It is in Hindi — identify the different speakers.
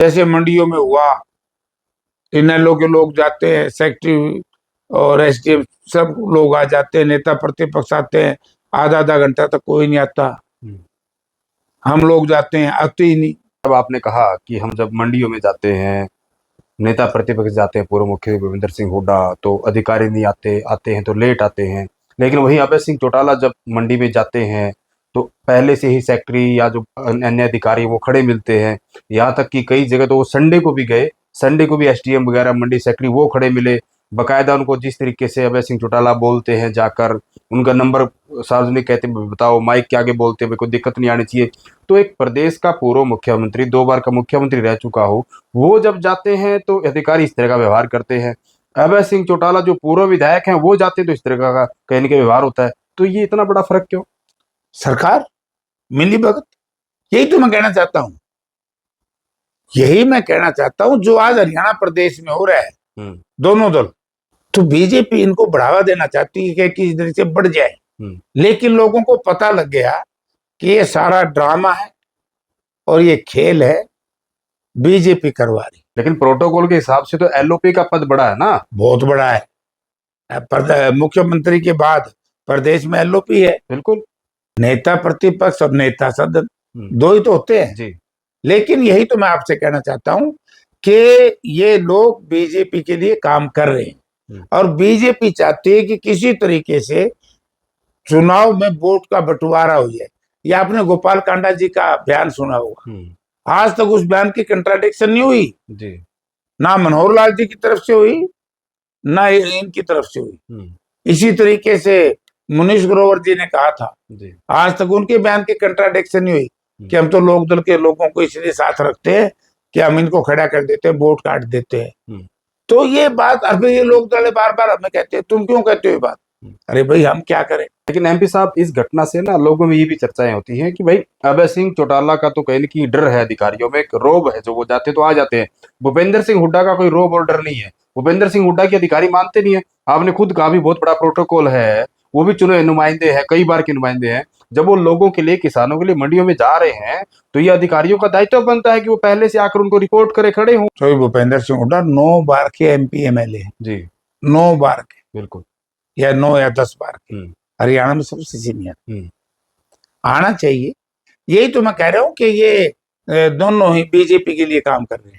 Speaker 1: जैसे मंडियों में हुआ, इनेलो के लोग जाते हैं, सेक्रेटरी और एसडीएम सब लोग आ जाते हैं, नेता प्रतिपक्ष आते हैं, आधा आधा घंटा तक कोई नहीं आता। हम लोग जाते हैं, आते ही नहीं।
Speaker 2: अब आपने कहा कि हम जब मंडियों में जाते हैं, नेता प्रतिपक्ष जाते हैं, पूर्व मुख्यमंत्री भूपेंद्र सिंह हुड्डा, तो अधिकारी नहीं आते, आते हैं तो लेट आते हैं। लेकिन वहीं अभय सिंह चौटाला जब मंडी में जाते हैं तो पहले से ही सेक्रेटरी या जो अन्य अधिकारी वो खड़े मिलते हैं। यहाँ तक कि कई जगह तो वो संडे को भी गए, संडे को भी एसडीएम वगैरह मंडी सेक्रेटरी वो खड़े मिले, बकायदा उनको जिस तरीके से अभय सिंह चौटाला बोलते हैं, जाकर उनका नंबर सार्वजनिक कहते हैं, बताओ माइक के आगे बोलते हैं, कोई दिक्कत नहीं आनी चाहिए। तो एक प्रदेश का पूर्व मुख्यमंत्री, 2 बार का मुख्यमंत्री रह चुका हो, वो जब जाते हैं तो अधिकारी इस तरह का व्यवहार करते हैं। अभय सिंह चौटाला जो पूर्व विधायक हैं वो जाते हैं तो इस तरह का कहने के व्यवहार होता है। तो ये इतना बड़ा फर्क क्यों?
Speaker 1: सरकार मिली भगत, यही तो मैं कहना चाहता हूँ, यही मैं कहना चाहता हूँ जो आज हरियाणा प्रदेश में हो रहा है। दोनों दल तो बीजेपी इनको बढ़ावा देना चाहती है कि किस तरह से बढ़ जाए, लेकिन लोगों को पता लग गया कि ये सारा ड्रामा है और ये खेल है, बीजेपी करवा रही।
Speaker 2: लेकिन प्रोटोकॉल के हिसाब से तो एलओपी का पद बड़ा है ना? बहुत
Speaker 1: बड़ा है। मुख्यमंत्री के बाद प्रदेश में एलओपी है।
Speaker 2: बिल्कुल,
Speaker 1: नेता प्रतिपक्ष और नेता सदन दो ही तो होते हैं
Speaker 2: जी।
Speaker 1: लेकिन यही तो मैं आपसे कहना चाहता हूं कि ये लोग बीजेपी के लिए काम कर रहे हैं और बीजेपी चाहती है कि किसी तरीके से चुनाव में वोट का बंटवारा हो जाए। ये आपने गोपाल कांडा जी का बयान सुना होगा, आज तक उस बयान की कंट्राडिक्शन नहीं हुई जी। ना मनोहर लाल जी की तरफ से हुई, ना इनकी तरफ से हुई। इसी तरीके से मुनीश ग्रोवर जी ने कहा था जी। आज तक उनके बयान की कंट्राडिक्शन नहीं हुई कि हम तो लोक दल के लोगों को इसलिए साथ रखते हैं कि हम इनको खड़ा कर देते हैं, वोट काट देते हैं। तो ये बात अभी ये लोक दल बार बार हमें कहते हैं, तुम क्यों कहते हो ये बात? अरे भाई हम क्या करें।
Speaker 2: लेकिन एमपी साहब, इस घटना से ना लोगों में ये भी चर्चाएं होती हैं कि भाई अभय सिंह चौटाला का तो कहीं की डर है, अधिकारियों में एक रोब है, जो वो जाते तो आ जाते हैं। भूपेंद्र सिंह हुड्डा का कोई रोब और डर नहीं है। भूपेंद्र सिंह हुड्डा के अधिकारी मानते नहीं है। आपने खुद कहा भी बहुत बड़ा प्रोटोकॉल है, वो भी चुने नुमाइंदे हैं, कई बार के नुमाइंदे हैं। जब वो लोगों के लिए, किसानों के लिए मंडियों में जा रहे हैं तो ये अधिकारियों का दायित्व बनता है कि वो पहले से आकर उनको रिपोर्ट करे, खड़े हों।
Speaker 1: तो भूपेंद्र सिंह हुड्डा 9 बार के एमपी एमएलए जी, 9 बार के, बिल्कुल, या 9 या 10 बार के, हरियाणा में सबसे सीनियर आना चाहिए। यही तो मैं कह रहा हूँ कि ये दोनों ही बीजेपी के लिए काम कर रहे हैं।